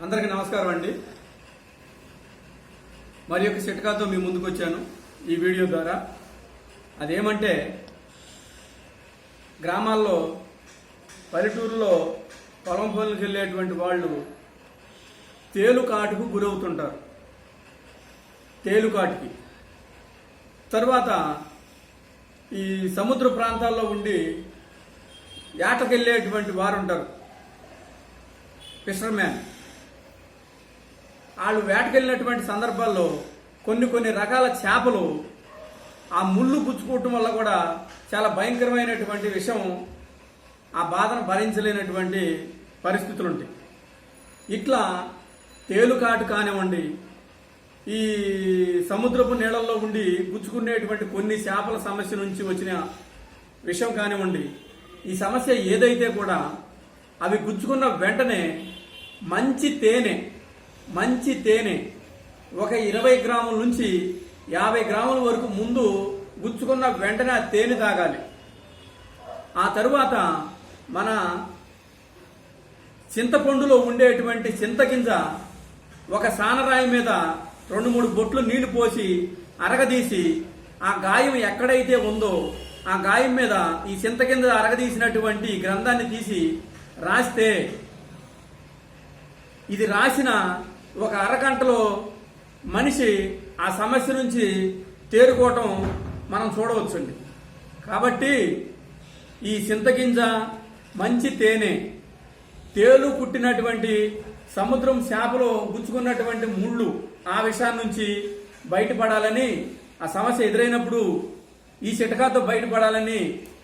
అందరికీ నమస్కారం అండి. మరి యొక్క చిట్కాతో మీ ముందుకు వచ్చాను ఈ వీడియో ద్వారా. అదేమంటే, గ్రామాల్లో పల్లెటూరులో పొలం పనులకు వెళ్ళేటువంటి వాళ్ళు తేలుకాటుకు గురవుతుంటారు. తేలుకాటుకి తర్వాత ఈ సముద్ర ప్రాంతాల్లో ఉండి వేటకెళ్ళేటువంటి వారు ఉంటారు, ఫిషర్మ్యాన్. వాళ్ళు వేటకెళ్ళినటువంటి సందర్భాల్లో కొన్ని రకాల చేపలు ఆ ముళ్ళు గుచ్చుకోవటం వల్ల కూడా చాలా భయంకరమైనటువంటి విషయం, ఆ బాధను భరించలేనటువంటి పరిస్థితులు ఉంటాయి. ఇట్లా తేలుకాటు కానివ్వండి, ఈ సముద్రపు నీళ్ళల్లో ఉండి గుచ్చుకునేటువంటి కొన్ని చేపల సమస్య నుంచి వచ్చిన విషయం కానివ్వండి, ఈ సమస్య ఏదైతే కూడా అవి గుచ్చుకున్న వెంటనే మంచి తేనె ఒక 20 గ్రాముల నుంచి 50 గ్రాముల వరకు ముందు గుచ్చుకున్న వెంటనే ఆ తేనె తాగాలి. ఆ తరువాత మన చింతపండులో ఉండేటువంటి చింతగింజ ఒక సానరాయి మీద 2-3 బొట్లు నీళ్లు పోసి అరగదీసి, ఆ గాయం ఎక్కడైతే ఉందో ఆ గాయం మీద ఈ చింతగింజ అరగదీసినటువంటి గ్రంథాన్ని తీసి రాస్తే, ఇది రాసిన ఒక అరగంటలో మనిషి ఆ సమస్య నుంచి తేరుకోవటం మనం చూడవచ్చండి. కాబట్టి ఈ చింతగింజ, మంచి తేనె, తేలు కుట్టినటువంటి సముద్రం చేపలో గుచ్చుకున్నటువంటి ముళ్ళు, ఆ విషయాన్ని నుంచి బయటపడాలని, ఆ సమస్య ఎదురైనప్పుడు ఈ చిట్కాతో బయటపడాలని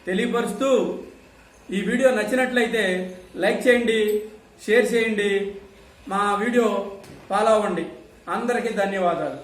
తెలియపరుస్తూ, ఈ వీడియో నచ్చినట్లయితే లైక్ చేయండి, షేర్ చేయండి, మా వీడియో ఫాలో అవ్వండి. అందరికీ ధన్యవాదాలు.